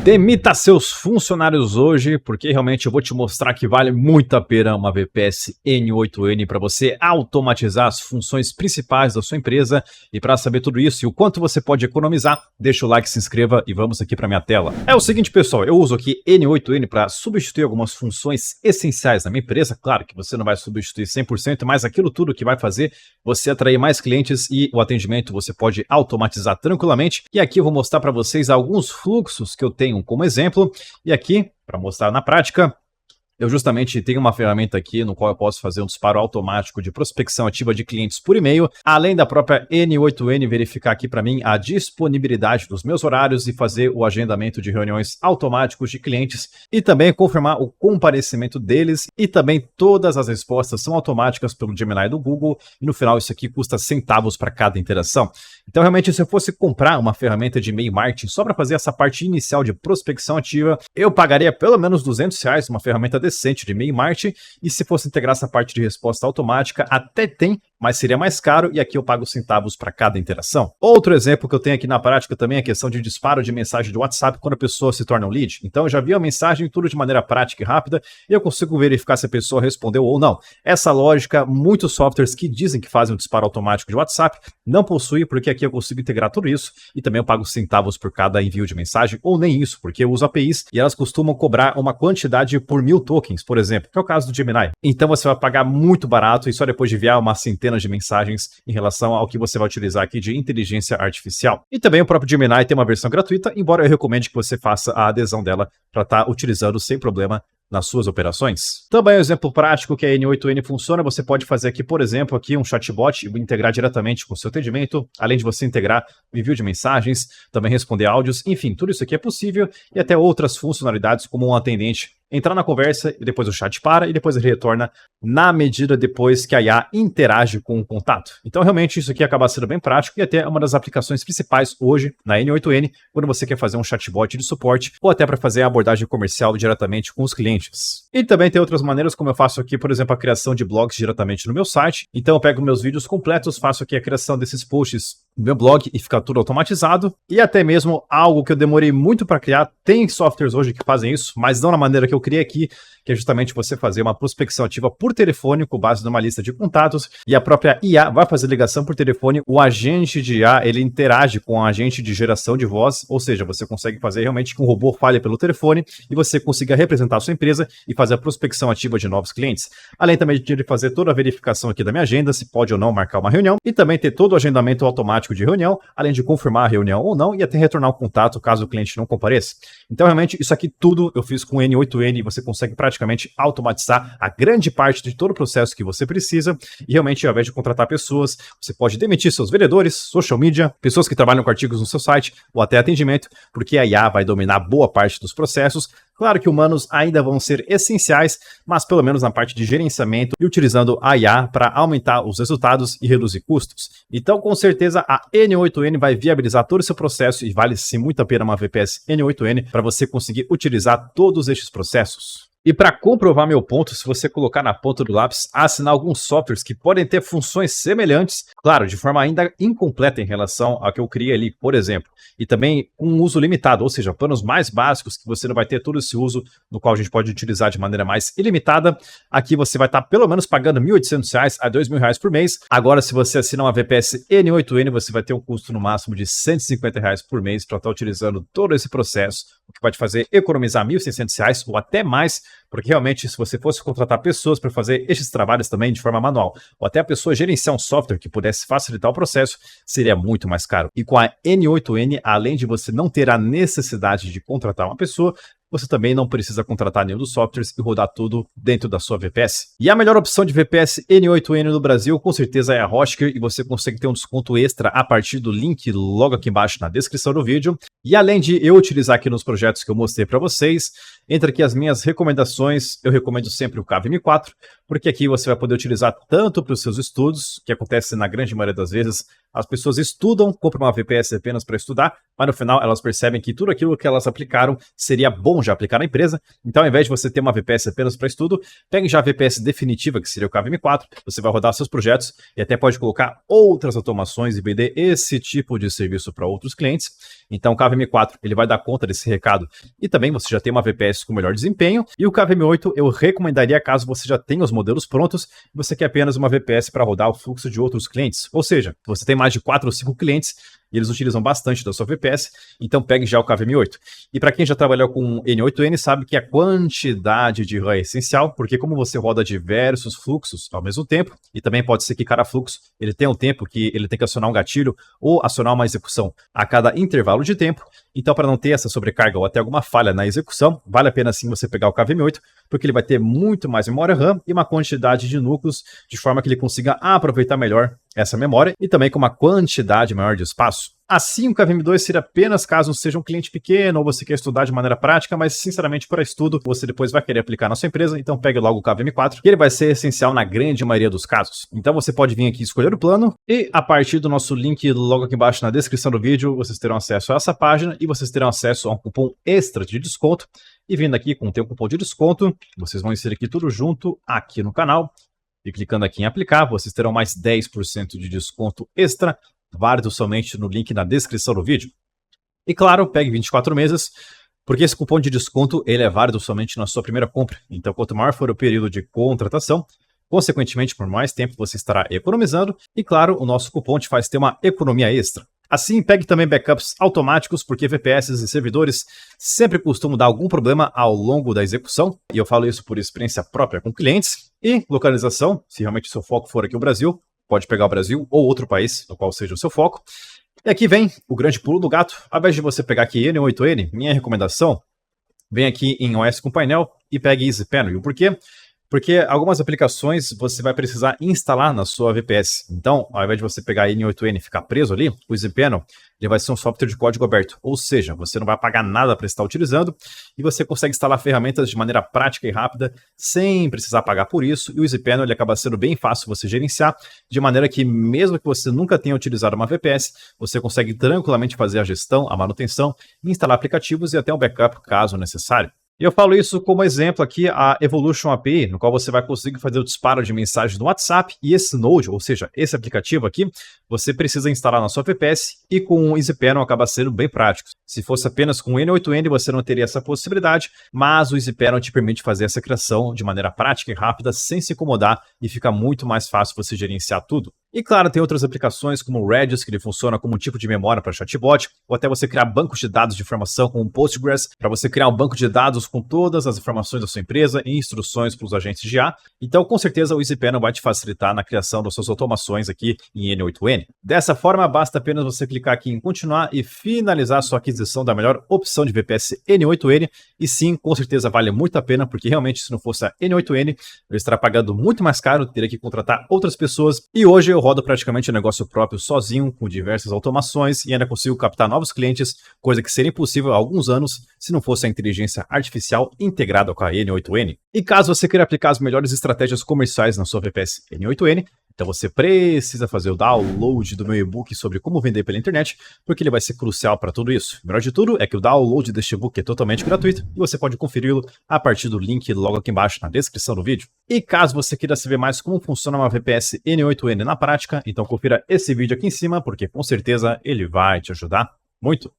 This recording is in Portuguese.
Demita seus funcionários hoje, porque realmente eu vou te mostrar que vale muito a pena uma VPS N8N para você automatizar as funções principais da sua empresa. E para saber tudo isso e o quanto você pode economizar, deixa o like, se inscreva e vamos aqui para minha tela. É o seguinte, pessoal, eu uso aqui N8N para substituir algumas funções essenciais na minha empresa. Claro que você não vai substituir 100%, mas aquilo tudo que vai fazer você atrair mais clientes e o atendimento você pode automatizar tranquilamente. E aqui eu vou mostrar para vocês alguns fluxos que eu tenho como exemplo, e aqui, para mostrar na prática, eu justamente tenho uma ferramenta aqui no qual eu posso fazer um disparo automático de prospecção ativa de clientes por e-mail, além da própria N8N verificar aqui para mim a disponibilidade dos meus horários e fazer o agendamento de reuniões automáticos de clientes e também confirmar o comparecimento deles, e também todas as respostas são automáticas pelo Gemini do Google e no final isso aqui custa centavos para cada interação. Então realmente se eu fosse comprar uma ferramenta de e-mail marketing só para fazer essa parte inicial de prospecção ativa, eu pagaria pelo menos R$200 uma ferramenta decente de e-mail marketing, e se fosse integrar essa parte de resposta automática, até tem, mas seria mais caro, e aqui eu pago centavos para cada interação. Outro exemplo que eu tenho aqui na prática também é a questão de disparo de mensagem de WhatsApp quando a pessoa se torna um lead. Então eu já vi a mensagem, tudo de maneira prática e rápida, e eu consigo verificar se a pessoa respondeu ou não. Essa lógica, muitos softwares que dizem que fazem um disparo automático de WhatsApp não possuem, porque aqui eu consigo integrar tudo isso, e também eu pago centavos por cada envio de mensagem, ou nem isso, porque eu uso APIs, e elas costumam cobrar uma quantidade por 1000 tokens, por exemplo, que é o caso do Gemini. Então você vai pagar muito barato e só depois de enviar uma centena de mensagens em relação ao que você vai utilizar aqui de inteligência artificial. E também o próprio Gemini tem uma versão gratuita, embora eu recomende que você faça a adesão dela para estar utilizando sem problema nas suas operações. Também um exemplo prático que a N8N funciona, você pode fazer aqui, por exemplo, aqui um chatbot e integrar diretamente com o seu atendimento, além de você integrar o envio de mensagens, também responder áudios, enfim, tudo isso aqui é possível, e até outras funcionalidades como um atendente entrar na conversa e depois o chat para e depois ele retorna na medida depois que a IA interage com o contato. Então realmente isso aqui acaba sendo bem prático e até uma das aplicações principais hoje na N8N quando você quer fazer um chatbot de suporte ou até para fazer a abordagem comercial diretamente com os clientes. E também tem outras maneiras, como eu faço aqui, por exemplo, a criação de blogs diretamente no meu site. Então eu pego meus vídeos completos, faço aqui a criação desses posts no meu blog e fica tudo automatizado. E até mesmo algo que eu demorei muito para criar, tem softwares hoje que fazem isso, mas não na maneira que eu criei aqui, que é justamente você fazer uma prospecção ativa por telefone com base numa lista de contatos, e a própria IA vai fazer ligação por telefone, o agente de IA, ele interage com o agente de geração de voz, ou seja, você consegue fazer realmente que um robô fale pelo telefone e você consiga representar a sua empresa e fazer a prospecção ativa de novos clientes. Além também de fazer toda a verificação aqui da minha agenda, se pode ou não marcar uma reunião, e também ter todo o agendamento automático de reunião, além de confirmar a reunião ou não, e até retornar o contato caso o cliente não compareça. Então realmente isso aqui tudo eu fiz com N8N e você consegue praticamente automatizar a grande parte de todo o processo que você precisa, e realmente ao invés de contratar pessoas, você pode demitir seus vendedores, social media, pessoas que trabalham com artigos no seu site ou até atendimento, porque a IA vai dominar boa parte dos processos. Claro que humanos ainda vão ser essenciais, mas pelo menos na parte de gerenciamento e utilizando a IA para aumentar os resultados e reduzir custos. Então, com certeza, a N8N vai viabilizar todo esse processo e vale sim muito a pena uma VPS N8N para você conseguir utilizar todos estes processos. E para comprovar meu ponto, se você colocar na ponta do lápis, assinar alguns softwares que podem ter funções semelhantes, claro, de forma ainda incompleta em relação ao que eu criei ali, por exemplo, e também com um uso limitado, ou seja, planos mais básicos que você não vai ter todo esse uso, no qual a gente pode utilizar de maneira mais ilimitada. Aqui você vai estar pelo menos pagando R$1.800 a R$2.000 por mês. Agora, se você assinar uma VPS N8N, você vai ter um custo no máximo de R$150 por mês para estar utilizando todo esse processo, o que vai te fazer economizar R$1.600 ou até mais, porque realmente se você fosse contratar pessoas para fazer estes trabalhos também de forma manual, ou até a pessoa gerenciar um software que pudesse facilitar o processo, seria muito mais caro. E com a N8N, além de você não ter a necessidade de contratar uma pessoa, você também não precisa contratar nenhum dos softwares e rodar tudo dentro da sua VPS. E a melhor opção de VPS N8N no Brasil, com certeza, é a Hotker, e você consegue ter um desconto extra a partir do link logo aqui embaixo na descrição do vídeo. E além de eu utilizar aqui nos projetos que eu mostrei para vocês, entre aqui as minhas recomendações, eu recomendo sempre o KVM4, porque aqui você vai poder utilizar tanto para os seus estudos, que acontece na grande maioria das vezes As pessoas estudam, compram uma VPS apenas para estudar, mas no final elas percebem que tudo aquilo que elas aplicaram seria bom já aplicar na empresa. Então, ao invés de você ter uma VPS apenas para estudo, pegue já a VPS definitiva, que seria o KVM4. Você vai rodar seus projetos e até pode colocar outras automações e vender esse tipo de serviço para outros clientes. Então, o KVM4 ele vai dar conta desse recado. E também você já tem uma VPS com melhor desempenho. E o KVM8 eu recomendaria caso você já tenha os modelos prontos e você quer apenas uma VPS para rodar o fluxo de outros clientes. Ou seja, você tem mais de 4 ou 5 clientes e eles utilizam bastante da sua VPS, então pegue já o KVM8. E para quem já trabalhou com N8N, sabe que a quantidade de RAM é essencial, porque como você roda diversos fluxos ao mesmo tempo, e também pode ser que cada fluxo ele tenha um tempo que ele tem que acionar um gatilho ou acionar uma execução a cada intervalo de tempo, então para não ter essa sobrecarga ou até alguma falha na execução, vale a pena sim você pegar o KVM8, porque ele vai ter muito mais memória RAM e uma quantidade de núcleos, de forma que ele consiga aproveitar melhor essa memória e também com uma quantidade maior de espaço. Assim, o KVM2 seria apenas caso seja um cliente pequeno ou você quer estudar de maneira prática, mas sinceramente para estudo você depois vai querer aplicar na sua empresa, então pegue logo o KVM4, que ele vai ser essencial na grande maioria dos casos. Então você pode vir aqui escolher o plano e a partir do nosso link logo aqui embaixo na descrição do vídeo, vocês terão acesso a essa página e vocês terão acesso a um cupom extra de desconto. E vindo aqui com o cupom de desconto, vocês vão inserir aqui tudo junto aqui no canal. E clicando aqui em aplicar, vocês terão mais 10% de desconto extra, válido somente no link na descrição do vídeo. E claro, pegue 24 meses, porque esse cupom de desconto ele é válido somente na sua primeira compra. Então, quanto maior for o período de contratação, consequentemente, por mais tempo você estará economizando. E claro, o nosso cupom te faz ter uma economia extra. Assim, pegue também backups automáticos, porque VPS e servidores sempre costumam dar algum problema ao longo da execução, e eu falo isso por experiência própria com clientes. E localização, se realmente o seu foco for aqui o Brasil, pode pegar o Brasil ou outro país, no qual seja o seu foco. E aqui vem o grande pulo do gato. Ao invés de você pegar aqui N8N, minha recomendação, vem aqui em OS com painel e pegue EasyPanel. E o porquê? Porque algumas aplicações você vai precisar instalar na sua VPS. Então, ao invés de você pegar N8N e ficar preso ali, o EasyPanel ele vai ser um software de código aberto. Ou seja, você não vai pagar nada para estar utilizando e você consegue instalar ferramentas de maneira prática e rápida sem precisar pagar por isso. E o EasyPanel ele acaba sendo bem fácil você gerenciar, de maneira que mesmo que você nunca tenha utilizado uma VPS, você consegue tranquilamente fazer a gestão, a manutenção, instalar aplicativos e até um backup caso necessário. E eu falo isso como exemplo aqui, a Evolution API, no qual você vai conseguir fazer o disparo de mensagens no WhatsApp, e esse Node, ou seja, esse aplicativo aqui, você precisa instalar na sua VPS, e com o EasyPanel acaba sendo bem prático. Se fosse apenas com o N8N, você não teria essa possibilidade, mas o EasyPanel te permite fazer essa criação de maneira prática e rápida, sem se incomodar, e fica muito mais fácil você gerenciar tudo. E claro, tem outras aplicações como o Redis, que ele funciona como um tipo de memória para chatbot, ou até você criar bancos de dados de informação como o Postgres, para você criar um banco de dados com todas as informações da sua empresa e instruções para os agentes de IA. Então, com certeza, o EasyPanel vai te facilitar na criação das suas automações aqui em N8N. Dessa forma, basta apenas você clicar aqui em continuar e finalizar a sua aquisição da melhor opção de VPS N8N. E sim, com certeza vale muito a pena, porque realmente se não fosse a N8N, eu estaria pagando muito mais caro, teria que contratar outras pessoas. E hoje eu rodo praticamente o negócio próprio sozinho, com diversas automações, e ainda consigo captar novos clientes, coisa que seria impossível há alguns anos se não fosse a inteligência artificial integrada com a N8N. E caso você queira aplicar as melhores estratégias comerciais na sua VPS N8N, então você precisa fazer o download do meu e-book sobre como vender pela internet, porque ele vai ser crucial para tudo isso. O melhor de tudo é que o download deste e-book é totalmente gratuito e você pode conferi-lo a partir do link logo aqui embaixo na descrição do vídeo. E caso você queira saber mais como funciona uma VPS N8N na prática, então confira esse vídeo aqui em cima, porque com certeza ele vai te ajudar muito.